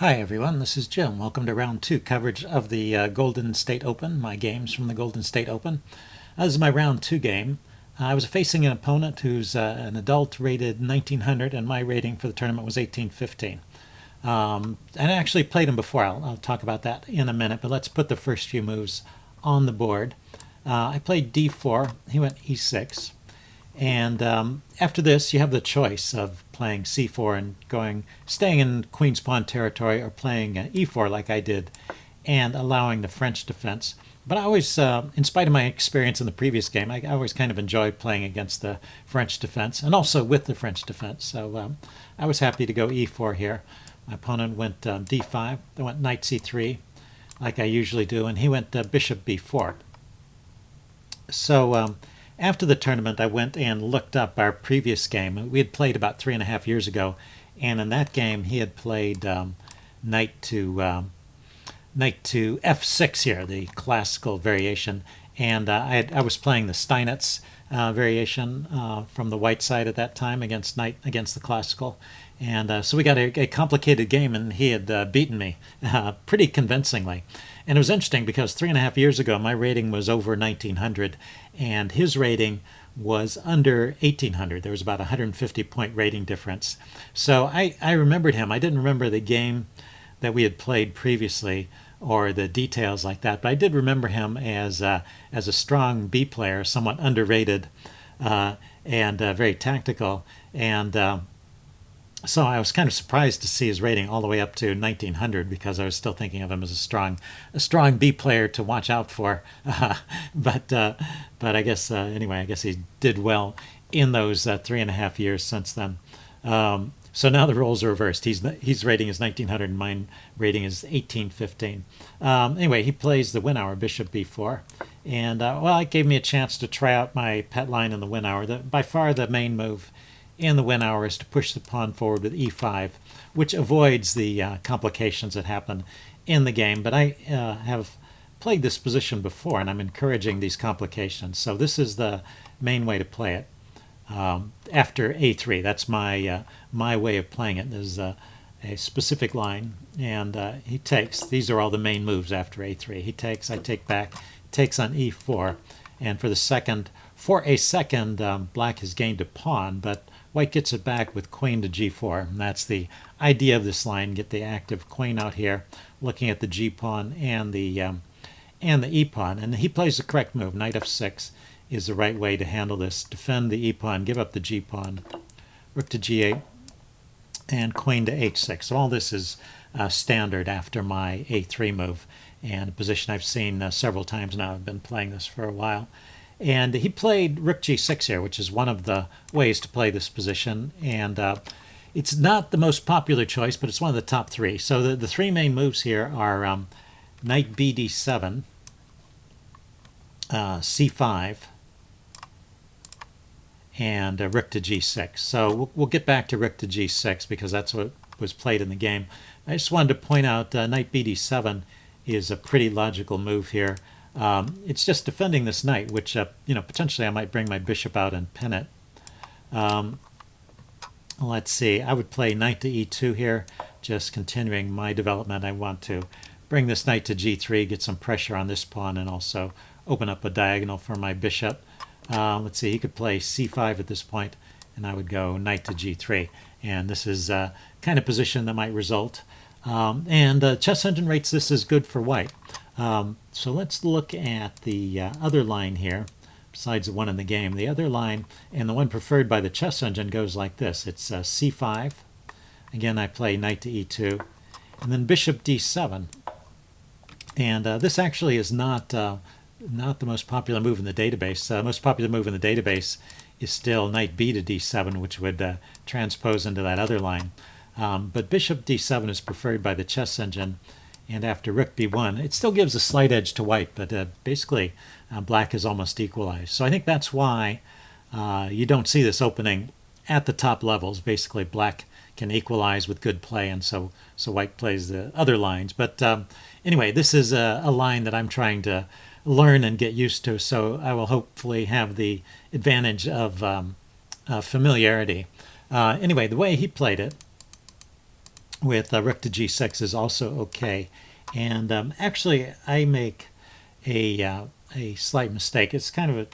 Hi everyone, this is Jim. Welcome to round 2 coverage of the Golden State Open, my games from the Golden State Open. This is my round 2 game. I was facing an opponent who's an adult rated 1900 and my rating for the tournament was 1815. And I actually played him before. I'll talk about that in a minute, but let's put the first few moves on the board. I played d4, he went e6. And after this, you have the choice of playing c4 and staying in queen's pawn territory, or playing e4 like I did and allowing the French defense. But I always, in spite of my experience in the previous game, I always kind of enjoyed playing against the French defense and also with the French defense. So I was happy to go e4 here. My opponent went d5. I went knight c3 like I usually do, and he went bishop b4. So after the tournament, I went and looked up our previous game. We had played about 3.5 years ago, and in that game he had played knight to f6 here, the classical variation, and I was playing the Steinitz variation from the white side at that time against the classical, and so we got a complicated game, and he had beaten me pretty convincingly. And it was interesting because 3.5 years ago my rating was over 1900 and his rating was under 1800. There was about a 150-point rating difference. So I remembered him. I didn't remember the game that we had played previously or the details like that, but I did remember him as a strong B player, somewhat underrated and very tactical. And so I was kind of surprised to see his rating all the way up to 1900 because I was still thinking of him as a strong B player to watch out for. But I guess anyway, I guess he did well in those 3.5 years since then. So now the roles are reversed. His rating is 1900 and mine rating is 1815. Anyway, he plays the Winawer bishop b4. And well, it gave me a chance to try out my pet line in the Winawer. By far the main move in the Winawer is to push the pawn forward with e5, which avoids the complications that happen in the game. But I have played this position before, and I'm encouraging these complications. So this is the main way to play it. After a3, that's my way of playing it. There's a specific line, and he takes. These are all the main moves after a3. He takes, I take back, takes on e4, and for a second, black has gained a pawn, but white gets it back with queen to g4, and that's the idea of this line. Get the active queen out here, looking at the g pawn and the e pawn, and he plays the correct move. Knight f6 is the right way to handle this. Defend the e pawn, give up the g pawn, rook to g8, and queen to h6. So all this is standard after my a3 move, and a position I've seen several times now. I've been playing this for a while. And he played rook g6 here, which is one of the ways to play this position. And it's not the most popular choice, but it's one of the top three. So the three main moves here are knight bd7, c5, and rook to g6. So we'll get back to rook to g6 because that's what was played in the game. I just wanted to point out knight bd7 is a pretty logical move here. It's just defending this knight, which potentially I might bring my bishop out and pin it. Let's see. I would play knight to e2 here, just continuing my development. I want to bring this knight to g3, get some pressure on this pawn, and also open up a diagonal for my bishop. Let's see. He could play c5 at this point, and I would go knight to g3. And this is a kind of position that might result. And Chess Engine rates this as good for white. So let's look at the other line here, besides the one in the game. The other line, and the one preferred by the Chess Engine, goes like this. It's c5. Again, I play knight to e2, and then bishop d7. And this actually is not the most popular move in the database. The most popular move in the database is still knight b to d7, which would transpose into that other line. But bishop d7 is preferred by the Chess Engine, and after rook b1, it still gives a slight edge to white, but basically black is almost equalized. So I think that's why you don't see this opening at the top levels. Basically, black can equalize with good play, and so white plays the other lines. But anyway, this is a line that I'm trying to learn and get used to, so I will hopefully have the advantage of familiarity. Anyway, the way he played it with rook to g6 is also okay. And actually, I make a slight mistake. It's kind of a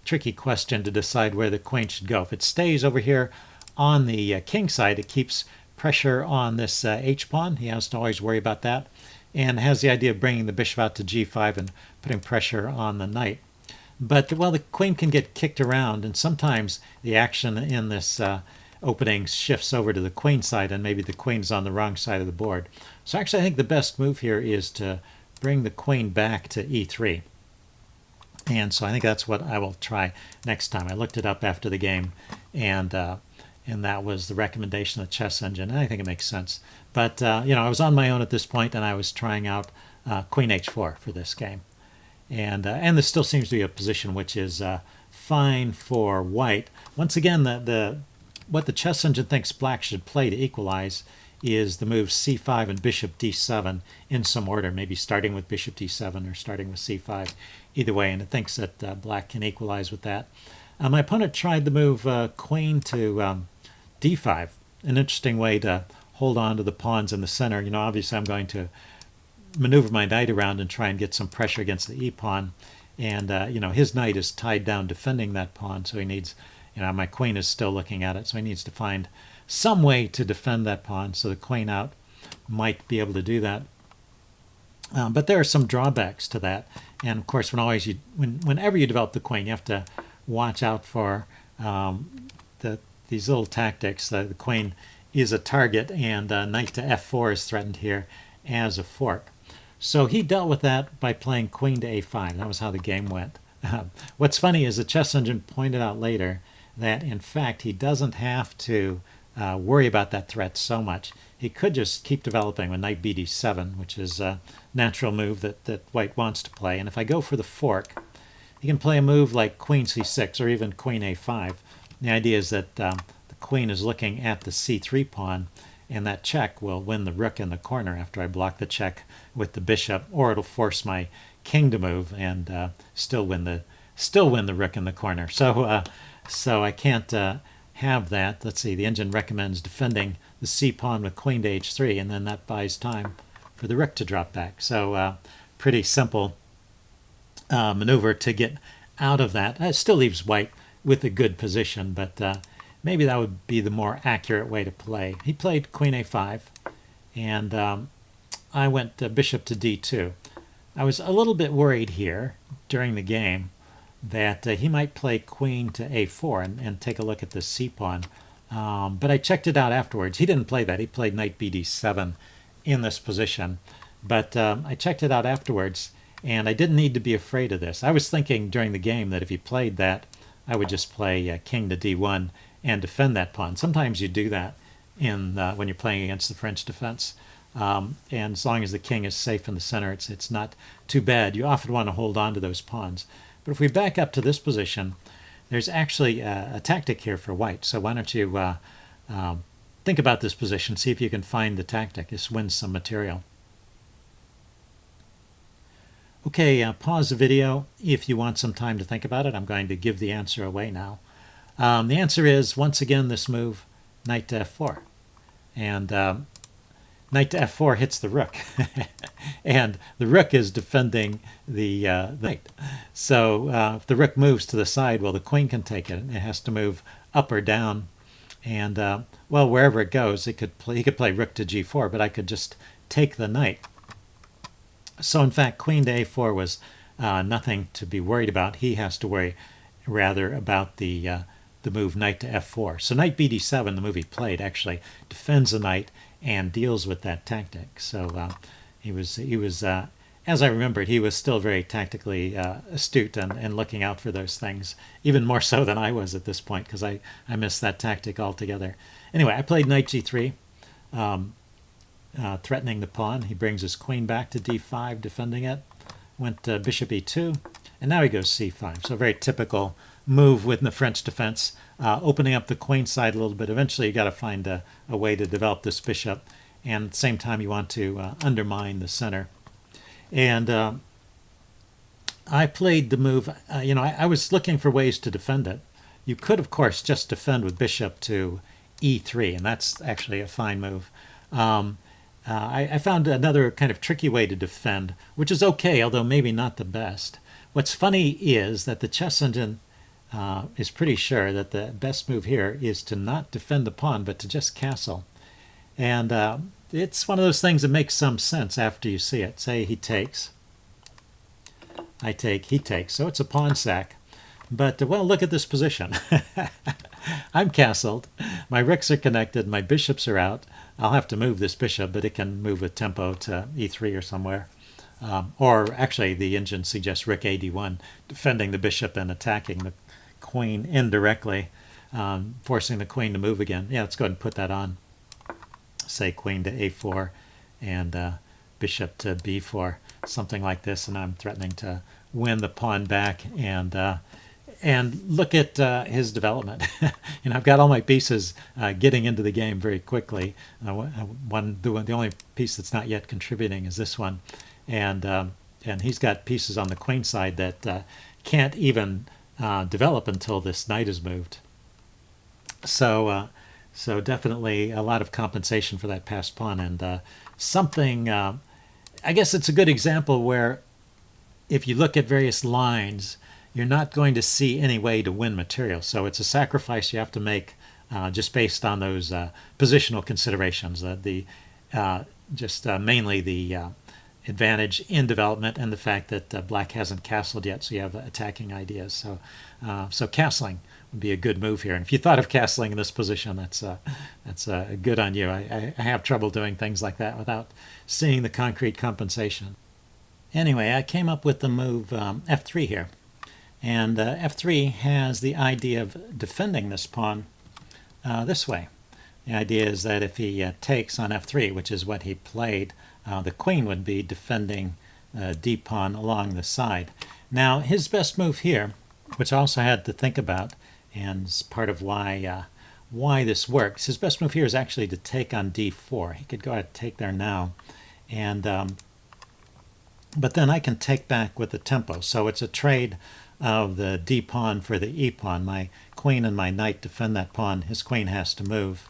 tricky question to decide where the queen should go. If it stays over here on the king side, it keeps pressure on this h-pawn. He has to always worry about that, and has the idea of bringing the bishop out to g5 and putting pressure on the knight. But, well, the queen can get kicked around, and sometimes the action in this opening shifts over to the queen side, and maybe the queen's on the wrong side of the board. So actually, I think the best move here is to bring the queen back to e3. And so I think that's what I will try next time. I looked it up after the game, and that was the recommendation of the Chess Engine, and I think it makes sense. But, I was on my own at this point, and I was trying out Queen h4 for this game. And this still seems to be a position which is fine for white. Once again, what the Chess Engine thinks black should play to equalize is the moves c5 and bishop d7 in some order, maybe starting with bishop d7 or starting with c5, either way, and it thinks that black can equalize with that. My opponent tried the move queen to d5, an interesting way to hold on to the pawns in the center. Obviously I'm going to maneuver my knight around and try and get some pressure against the e-pawn, and his knight is tied down defending that pawn, so he needs, my queen is still looking at it, so he needs to find some way to defend that pawn, so the queen out might be able to do that. But there are some drawbacks to that, and of course whenever you develop the queen, you have to watch out for these little tactics. The queen is a target, and knight to f4 is threatened here as a fork. So he dealt with that by playing queen to a5. That was how the game went. What's funny is the Chess Engine pointed out later that, in fact, he doesn't have to worry about that threat so much. He could just keep developing with knight bd7, which is a natural move that white wants to play. And if I go for the fork, he can play a move like queen c6 or even queen a5. The idea is that the queen is looking at the c3 pawn, and that check will win the rook in the corner after I block the check with the bishop, or it'll force my king to move and still win the rook in the corner. So I can't have that. Let's see, the engine recommends defending the c-pawn with queen to h3, and then that buys time for the rook to drop back. So pretty simple maneuver to get out of that. It still leaves white with a good position, but maybe that would be the more accurate way to play. He played queen a5, and I went bishop to d2. I was a little bit worried here during the game that he might play queen to a4 and take a look at the c-pawn, but I checked it out afterwards. He didn't play that. He played knight bd7 in this position, but I checked it out afterwards, and I didn't need to be afraid of this. I was thinking during the game that if he played that, I would just play king to d1 and defend that pawn. Sometimes you do that when you're playing against the French defense, and as long as the king is safe in the center, it's not too bad. You often want to hold on to those pawns. But if we back up to this position, there's actually a tactic here for white. So why don't you think about this position, see if you can find the tactic. This wins some material. Okay, pause the video if you want some time to think about it. I'm going to give the answer away now. The answer is, once again, this move, knight to f4. And knight to f4 hits the rook. And the rook is defending the knight. So if the rook moves to the side, well, the queen can take it. It has to move up or down. And, well, wherever it goes, he could play rook to g4, but I could just take the knight. So, in fact, queen to a4 was nothing to be worried about. He has to worry rather about the move knight to f4. So knight bd7, the move he played, actually defends the knight and deals with that tactic. So he was as I remembered, he was still very tactically astute and looking out for those things, even more so than I was at this point, because I missed that tactic altogether. Anyway, I played knight g3. Threatening the pawn. He brings his queen back to d5, defending it. Went bishop e2, and now he goes c5. So a very typical move with the French defense, opening up the queen side a little bit. Eventually you got to find a way to develop this bishop, and at the same time you want to undermine the center. And I played the move, I was looking for ways to defend it. You could, of course, just defend with bishop to e3, and that's actually a fine move. I found another kind of tricky way to defend, which is okay, although maybe not the best. What's funny is that the chess engine is pretty sure that the best move here is to not defend the pawn, but to just castle. And it's one of those things that makes some sense after you see it. Say he takes, I take, he takes. So it's a pawn sack. But, well, look at this position. I'm castled. My rooks are connected. My bishops are out. I'll have to move this bishop, but it can move with tempo to e3 or somewhere. Or actually, the engine suggests rook ad1, defending the bishop and attacking the queen indirectly, forcing the queen to move again. Yeah, let's go ahead and put that on. Say queen to a4 and bishop to b4, something like this, and I'm threatening to win the pawn back. And look at his development. I've got all my pieces getting into the game very quickly. The only piece that's not yet contributing is this one, and he's got pieces on the queen side that can't even develop until this knight is moved. So definitely a lot of compensation for that passed pawn, and something. I guess it's a good example where, if you look at various lines, you're not going to see any way to win material. So it's a sacrifice you have to make just based on those positional considerations. Mainly the advantage in development and the fact that black hasn't castled yet, so you have attacking ideas. So castling would be a good move here. And if you thought of castling in this position, that's good on you. I have trouble doing things like that without seeing the concrete compensation. Anyway, I came up with the move f3 here. And f3 has the idea of defending this pawn this way. The idea is that if he takes on f3, which is what he played, the queen would be defending d pawn along the side. Now, his best move here, which I also had to think about, and is part of why this works, his best move here is actually to take on d4. He could go ahead and take there now, and but then I can take back with the tempo. So it's a trade of the d pawn for the e pawn. My queen and my knight defend that pawn. His queen has to move,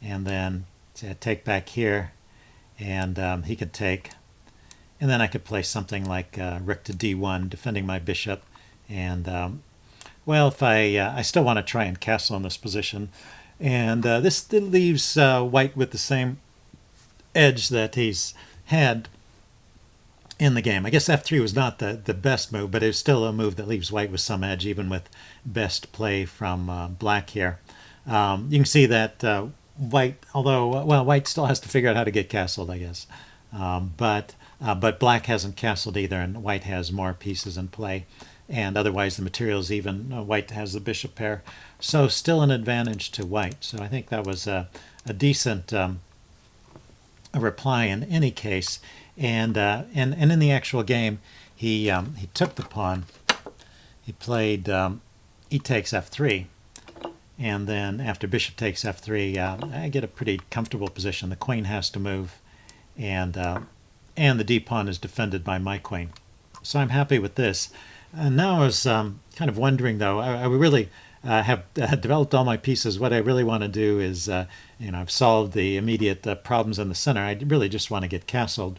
and then say I take back here, and he could take, and then I could play something like rook to d1, defending my bishop. And well, if I still want to try and castle in this position, and this leaves white with the same edge that he's had in the game. I guess f3 was not the best move, but it's still a move that leaves white with some edge, even with best play from black here. You can see that white, although, well, white still has to figure out how to get castled, I guess. But black hasn't castled either, and white has more pieces in play. And otherwise the material's even. White has the bishop pair. So still an advantage to white. So I think that was a decent reply in any case. And in the actual game, he took the pawn. He played e takes f3, and then after bishop takes f3, I get a pretty comfortable position. The queen has to move, and the d pawn is defended by my queen. So I'm happy with this. And now I was kind of wondering, though, I really have developed all my pieces. What I really want to do is, I've solved the immediate problems in the center. I really just want to get castled.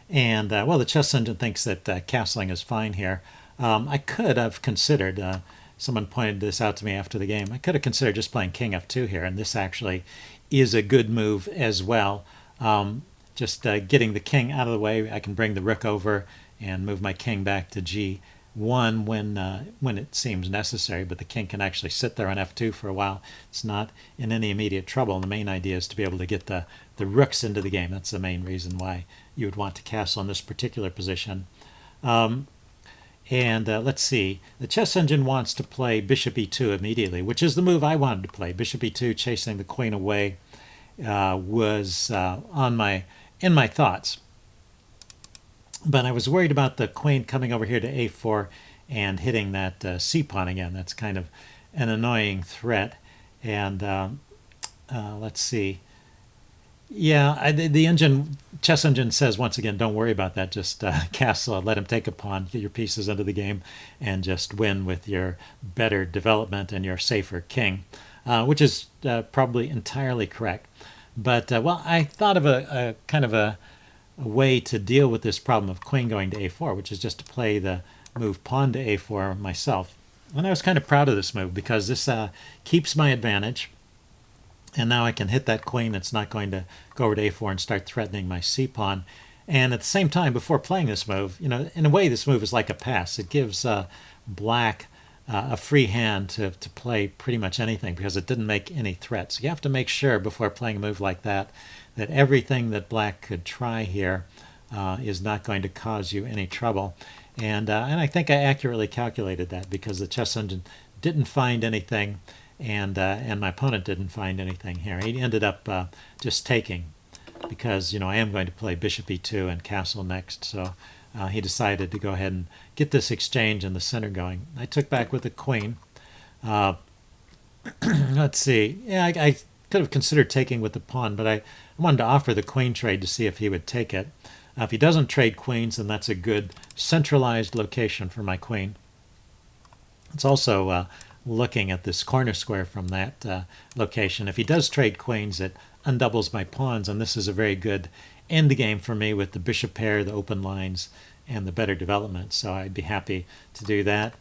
And, well, the chess engine thinks that castling is fine here. I could have considered, someone pointed this out to me after the game, I could have considered just playing king f2 here, and this actually is a good move as well. Just getting the king out of the way, I can bring the rook over and move my king back to g1 when it seems necessary, but the king can actually sit there on f2 for a while. It's not in any immediate trouble. The main idea is to be able to get the rooks into the game. That's the main reason why you would want to castle in this particular position. Let's see. The chess engine wants to play bishop e2 immediately, which is the move I wanted to play. Bishop e2, chasing the queen away, was in my thoughts. But I was worried about the queen coming over here to a4 and hitting that c pawn again. That's kind of an annoying threat. And let's see. Yeah, the chess engine says, once again, don't worry about that. Just castle, let him take a pawn, get your pieces into the game, and just win with your better development and your safer king, which is probably entirely correct. But well, I thought of a kind of a way to deal with this problem of queen going to a4, which is just to play the move pawn to a4 myself. And I was kind of proud of this move because this keeps my advantage. And now I can hit that queen that's not going to go over to a4 and start threatening my c-pawn. And at the same time, before playing this move, you know, in a way, this move is like a pass. It gives black a free hand to play pretty much anything because it didn't make any threats. You have to make sure before playing a move like that that everything that black could try here is not going to cause you any trouble. And I think I accurately calculated that because the chess engine didn't find anything, and my opponent didn't find anything here. He ended up just taking because, you know, I am going to play bishop e2 and castle next. So he decided to go ahead and get this exchange in the center going. I took back with the queen. Let's see. Yeah, I could have considered taking with the pawn, but I wanted to offer the queen trade to see if he would take it. If he doesn't trade queens, then that's a good centralized location for my queen. It's also looking at this corner square from that location. If he does trade queens, it undoubles my pawns, and this is a very good endgame for me with the bishop pair, the open lines, and the better development. So I'd be happy to do that.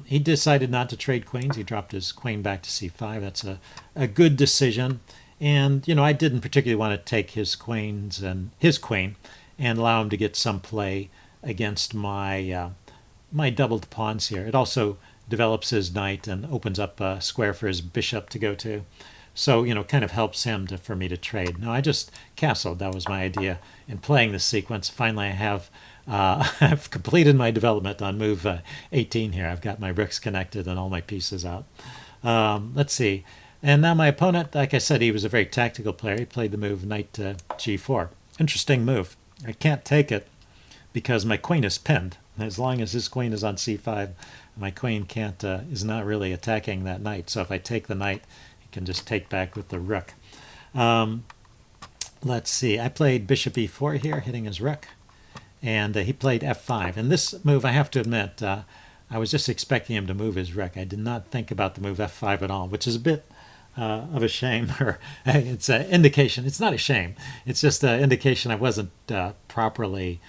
He decided not to trade queens. He dropped his queen back to c5. That's a good decision. And, you know, I didn't particularly want to take his queens and his queen and allow him to get some play against my my doubled pawns here. It also develops his knight and opens up a square for his bishop to go to. So, you know, kind of helps him for me to trade. No, I just castled. That was my idea in playing this sequence. Finally, I have I've completed my development on move 18 here. I've got my rooks connected and all my pieces out. Let's see. And now my opponent, like I said, he was a very tactical player. He played the move knight to g4. Interesting move. I can't take it because my queen is pinned. As long as his queen is on c5, my queen can't is not really attacking that knight. So if I take the knight, he can just take back with the rook. Let's see. I played bishop e4 here, hitting his rook. And he played f5. And this move, I have to admit, I was just expecting him to move his rook. I did not think about the move f5 at all, which is a bit of a shame. Or it's an indication. It's not a shame. It's just an indication I wasn't properly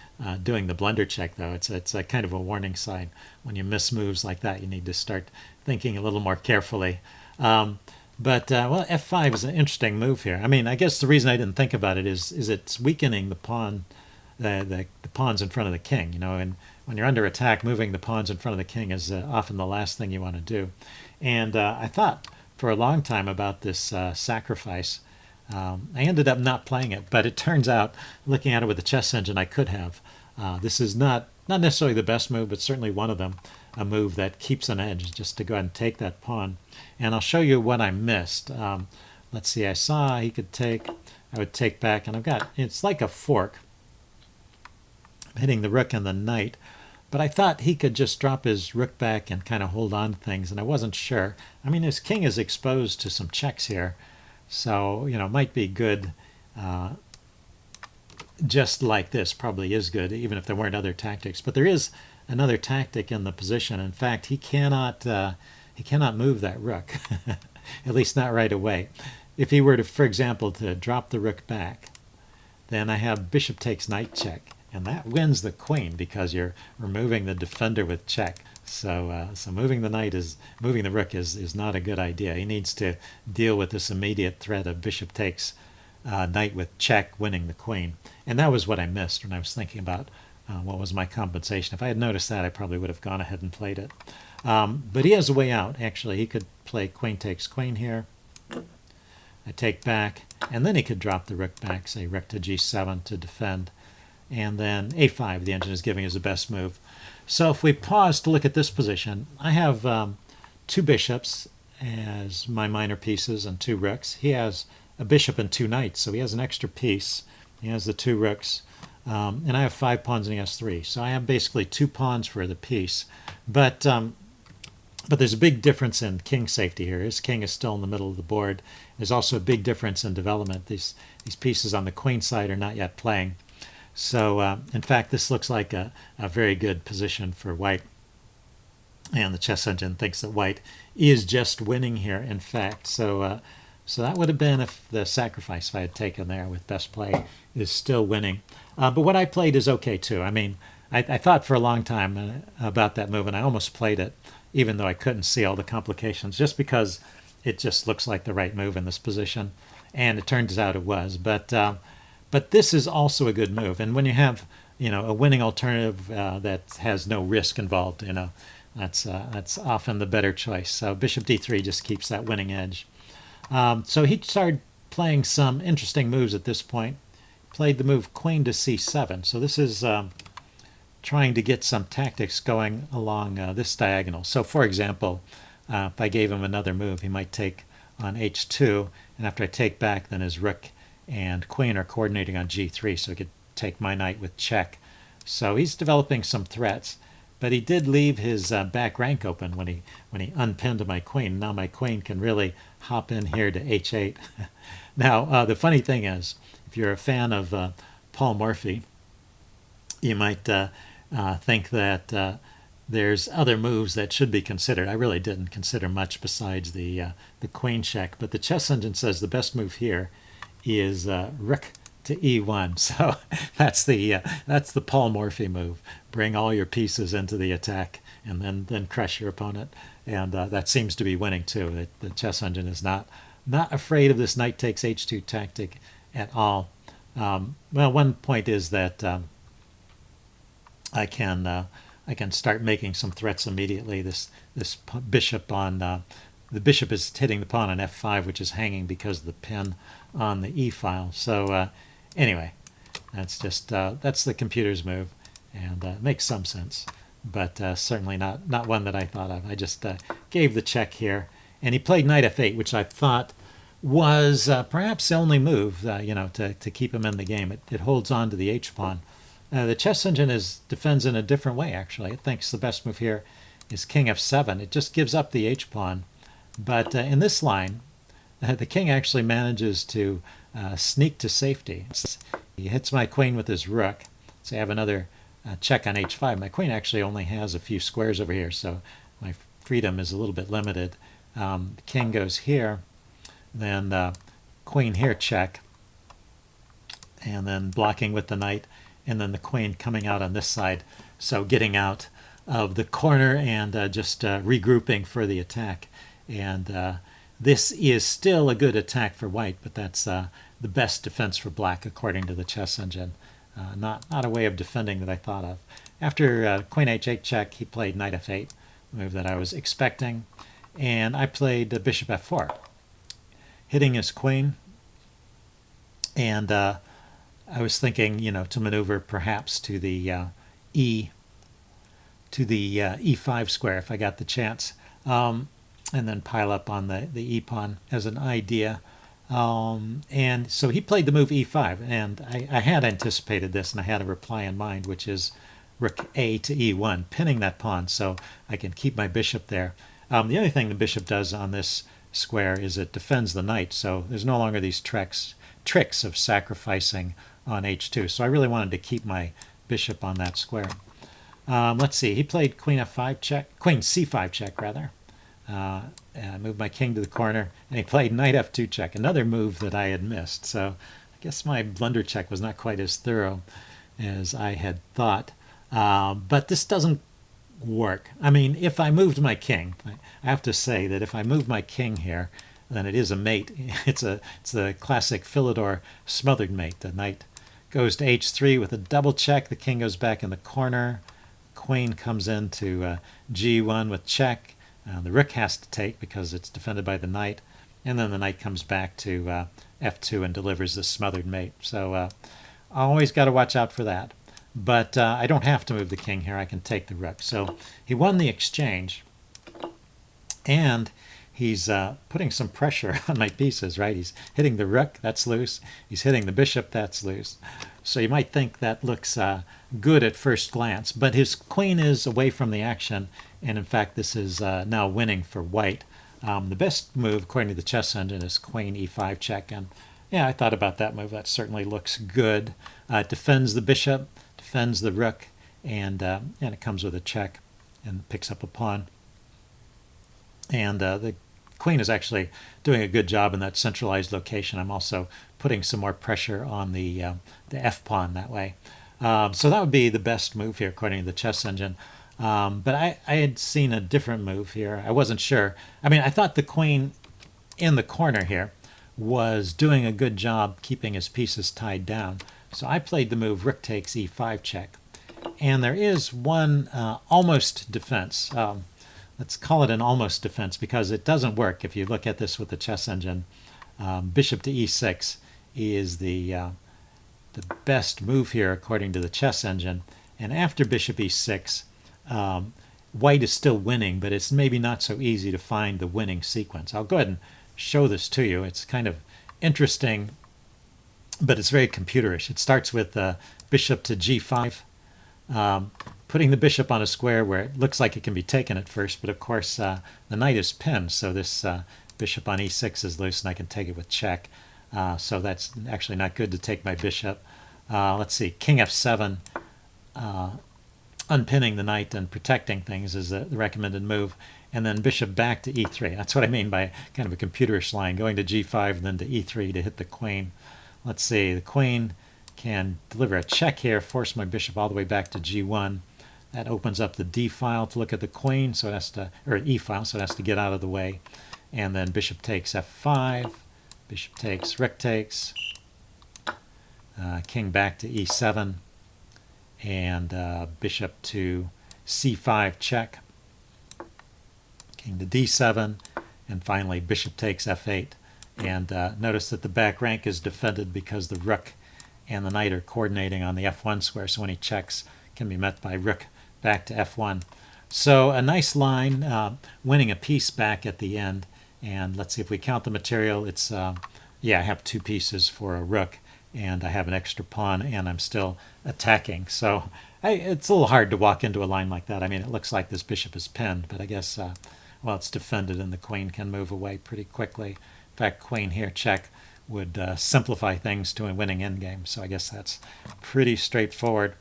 doing the blunder check, though. It's a kind of a warning sign. When you miss moves like that, you need to start thinking a little more carefully. But well, f5 is an interesting move here. I mean, I guess the reason I didn't think about it is it's weakening the pawn. The pawns in front of the king, you know, and when you're under attack, moving the pawns in front of the king is often the last thing you want to do. And I thought for a long time about this sacrifice. I ended up not playing it, but it turns out, looking at it with the chess engine, I could have. This is not necessarily the best move, but certainly one of them, a move that keeps an edge, just to go ahead and take that pawn. And I'll show you what I missed. Let's see, I saw he could take, I would take back, and I've got, it's like a fork. Hitting the rook and the knight, but I thought he could just drop his rook back and kind of hold on to things, and I wasn't sure. I mean, his king is exposed to some checks here, so, you know, it might be good. Just like this probably is good, even if there weren't other tactics. But there is another tactic in the position. In fact, he cannot move that rook, at least not right away. If he were to, for example, to drop the rook back, then I have bishop takes knight check. And that wins the queen because you're removing the defender with check. So moving the rook is not a good idea. He needs to deal with this immediate threat of bishop takes knight with check, winning the queen. And that was what I missed when I was thinking about what was my compensation. If I had noticed that, I probably would have gone ahead and played it. But he has a way out. Actually, he could play queen takes queen here. I take back, and then he could drop the rook back, say rook to g7 to defend. And then a5, the engine is giving us the best move. So if we pause to look at this position, I have two bishops as my minor pieces and two rooks. He has a bishop and two knights, so he has an extra piece. He has the two rooks. And I have 5 pawns and he has 3. So I have basically 2 pawns for the piece. But there's a big difference in king safety here. His king is still in the middle of the board. There's also a big difference in development. These pieces on the queen side are not yet playing. So, in fact, this looks like a very good position for white. And the chess engine thinks that white is just winning here, in fact. So So that would have been if the sacrifice if I had taken there with best play is still winning. But what I played is okay too. I mean, I thought for a long time about that move, and I almost played it, even though I couldn't see all the complications, just because it just looks like the right move in this position, and it turns out it was. But this is also a good move, and when you have a winning alternative that has no risk involved, that's often the better choice. So bishop d3 just keeps that winning edge. So he started playing some interesting moves at this point. Played the move queen to c7. So this is trying to get some tactics going along this diagonal. So for example, if I gave him another move, he might take on h2, and after I take back, then his rook and queen are coordinating on g3, so he could take my knight with check. So he's developing some threats, but he did leave his back rank open when he unpinned my queen. Now my queen can really hop in here to h8. Now the funny thing is, if you're a fan of Paul Morphy, you might think that there's other moves that should be considered. I really didn't consider much besides the queen check, but the chess engine says the best move here is rook to e1. So that's the Paul Morphy move. Bring all your pieces into the attack and then crush your opponent. And that seems to be winning too. The chess engine is not afraid of this knight takes h2 tactic at all. Well, one point is that I can start making some threats immediately. This bishop on the bishop is hitting the pawn on f5, which is hanging because of the pin on the e file. So anyway, that's just that's the computer's move, and makes some sense, but certainly not one that I thought of. I just gave the check here, and he played knight f8, which I thought was perhaps the only move to keep him in the game. It holds on to the h pawn. The chess engine defends in a different way, actually. It thinks the best move here is king f7. It just gives up the h pawn. But in this line, the king actually manages to sneak to safety. He hits my queen with his rook. So I have another check on h5. My queen actually only has a few squares over here, so my freedom is a little bit limited. The king goes here, then queen here check, and then blocking with the knight, and then the queen coming out on this side, so getting out of the corner and just regrouping for the attack. And this is still a good attack for white, but that's the best defense for black according to the chess engine. Not a way of defending that I thought of. After queen h8 check, he played knight f8, a move that I was expecting, and I played bishop f4, hitting his queen, and I was thinking, to maneuver perhaps to the e5 square if I got the chance, and then pile up on the e pawn as an idea. And so he played the move e5, and I had anticipated this, and I had a reply in mind, which is rook a to e1, pinning that pawn so I can keep my bishop there. The other thing the bishop does on this square is it defends the knight, so there's no longer these tricks of sacrificing on h2. So I really wanted to keep my bishop on that square. Let's see, he played queen f5 check, queen c5 check rather. I moved my king to the corner, and he played knight f2 check, another move that I had missed. So I guess my blunder check was not quite as thorough as I had thought. But this doesn't work. I mean, if I moved my king, I have to say that if I move my king here, then it is a mate. It's the classic Philidor smothered mate. The knight goes to h3 with a double check. The king goes back in the corner. Queen comes into g1 with check. The rook has to take because it's defended by the knight. And then the knight comes back to f2 and delivers the smothered mate. So I always got to watch out for that. But I don't have to move the king here. I can take the rook. So he won the exchange. And he's putting some pressure on my pieces, right? He's hitting the rook, that's loose. He's hitting the bishop, that's loose. So you might think that looks good at first glance, but his queen is away from the action, and in fact this is now winning for white. The best move, according to the chess engine, is queen e5 check, and yeah, I thought about that move. That certainly looks good. It defends the bishop, defends the rook, and it comes with a check and picks up a pawn. And the queen is actually doing a good job in that centralized location. I'm also putting some more pressure on the f-pawn that way. So that would be the best move here according to the chess engine. But I had seen a different move here. I wasn't sure. I mean, I thought the queen in the corner here was doing a good job keeping his pieces tied down. So I played the move rook takes e5 check. And there is one almost defense. Let's call it an almost defense because it doesn't work. If you look at this with the chess engine, bishop to e6 is the best move here according to the chess engine. And after bishop e6, white is still winning, but it's maybe not so easy to find the winning sequence. I'll go ahead and show this to you. It's kind of interesting, but it's very computerish. It starts with bishop to g5, putting the bishop on a square where it looks like it can be taken at first, but of course the knight is pinned, so this bishop on e6 is loose and I can take it with check. So that's actually not good to take my bishop. Let's see, king f7, unpinning the knight and protecting things is the recommended move. And then bishop back to e3. That's what I mean by kind of a computerish line, going to g5 and then to e3 to hit the queen. Let's see, the queen can deliver a check here, force my bishop all the way back to g1. That opens up the d file to look at the queen, so it has to, or e file, so it has to get out of the way. And then bishop takes f5, bishop takes, rook takes, king back to e7, and bishop to c5 check, king to d7, and finally bishop takes f8. And notice that the back rank is defended because the rook and the knight are coordinating on the f1 square, so any checks can be met by rook back to f1. So a nice line, winning a piece back at the end. And let's see if we count the material. It's, yeah, I have 2 pieces for a rook, and I have an extra pawn, and I'm still attacking. So it's a little hard to walk into a line like that. I mean, it looks like this bishop is pinned, but I guess, well, it's defended, and the queen can move away pretty quickly. In fact, queen here check would simplify things to a winning endgame. So I guess that's pretty straightforward.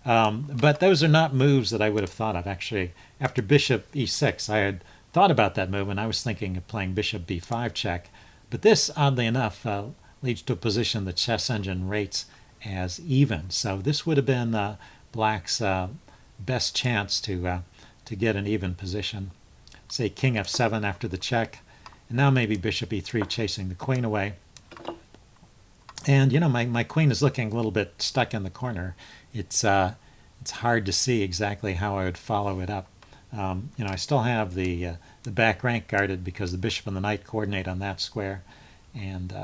But those are not moves that I would have thought of. Actually, after bishop e6, I had thought about that move, and I was thinking of playing bishop b5 check. But this, oddly enough, leads to a position the chess engine rates as even. So this would have been black's best chance to get an even position. Say king f7 after the check, and now maybe bishop e3 chasing the queen away. And you know, my queen is looking a little bit stuck in the corner. It's hard to see exactly how I would follow it up. You know, I still have the back rank guarded because the bishop and the knight coordinate on that square, and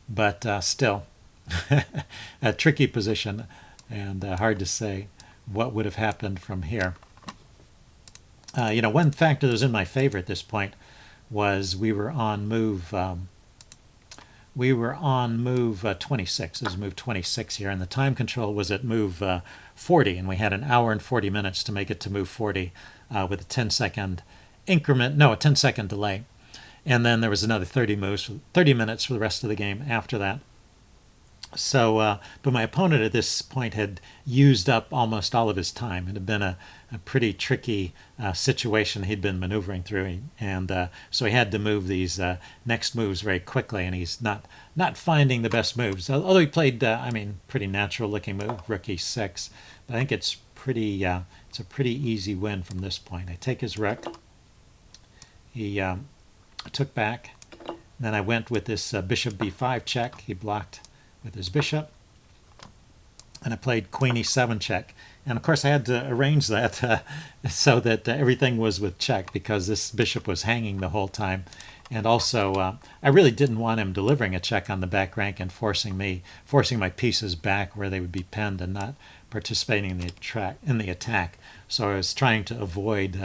but still a tricky position, and hard to say what would have happened from here. You know, one factor that was in my favor at this point was we were on move 26. This is move 26 here, and the time control was at move 40, and we had an hour and 40 minutes to make it to move 40 with a 10-second increment, no, a 10-second delay. And then there was another 30 minutes for the rest of the game after that. So, but my opponent at this point had used up almost all of his time. It had been a pretty tricky situation he'd been maneuvering through, and so he had to move these next moves very quickly, and he's not finding the best moves. Although he played, I mean, pretty natural-looking move, rook e6. But I think it's pretty, it's a pretty easy win from this point. I take his rook. He took back. Then I went with this bishop b5 check. He blocked with his bishop, and I played queen e7 check. And of course I had to arrange that so that everything was with check, because this bishop was hanging the whole time. And also I really didn't want him delivering a check on the back rank and forcing my pieces back where they would be pinned and not participating in the attack. So I was trying to avoid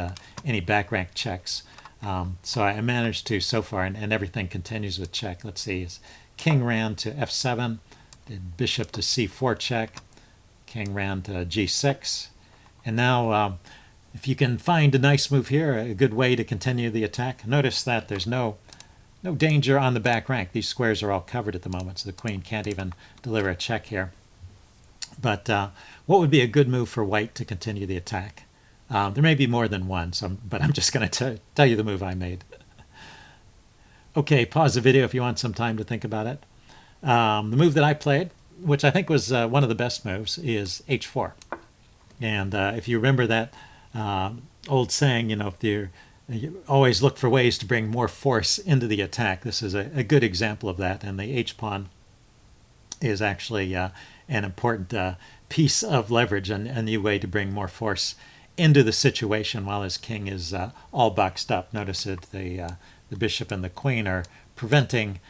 any back rank checks. So I managed to so far, and everything continues with check. Let's see, his king ran to f7, did bishop to c4 check, king ran to g6, and now if you can find a nice move here, a good way to continue the attack. Notice that there's no danger on the back rank. These squares are all covered at the moment, so the queen can't even deliver a check here. But what would be a good move for white to continue the attack? There may be more than one, but I'm just going to tell you the move I made. Okay, pause the video if you want some time to think about it. The move that I played, which I think was one of the best moves, is h4. And if you remember that old saying, if you always look for ways to bring more force into the attack, this is a good example of that. And the h-pawn is actually an important piece of leverage and a new way to bring more force into the situation while his king is all boxed up. Notice that the bishop and the queen are preventing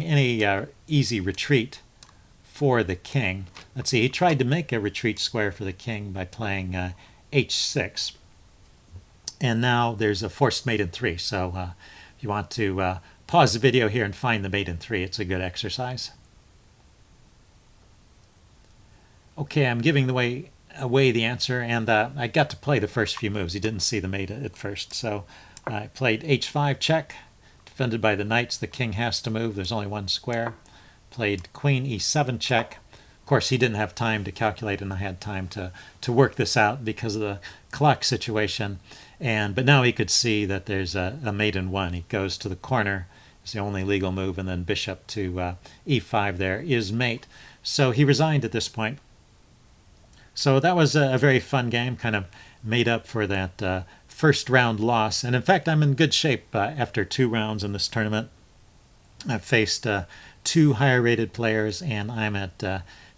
any easy retreat for the king. Let's see, he tried to make a retreat square for the king by playing h6. And now there's a forced mate in 3. So if you want to pause the video here and find the mate in 3, it's a good exercise. Okay, I'm giving away the answer, and I got to play the first few moves. He didn't see the mate at first. So I played h5 check, defended by the knights. The king has to move. There's only one square. Played queen e7 check. Of course, he didn't have time to calculate, and I had time to work this out because of the clock situation. But now he could see that there's a mate in 1. He goes to the corner. It's the only legal move, and then bishop to e5 there is mate. So he resigned at this point. So that was a very fun game, kind of made up for that first round loss. And in fact, I'm in good shape after 2 rounds in this tournament. I've faced 2 higher rated players, and I'm at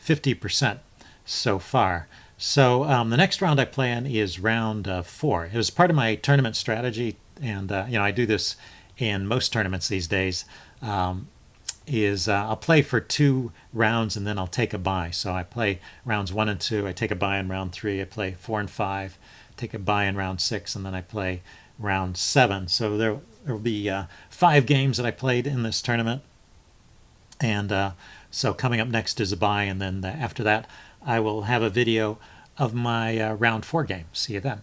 50% so far. So the next round I play in is round 4. It was part of my tournament strategy, and I do this in most tournaments these days. I'll play for 2 rounds and then I'll take a bye. So I play rounds 1 and 2. I take a bye in round 3. I play 4 and 5. Take a bye in round 6, and then I play round 7. So there will be 5 games that I played in this tournament. And so coming up next is a bye, and then after that I will have a video of my round 4 game. See you then.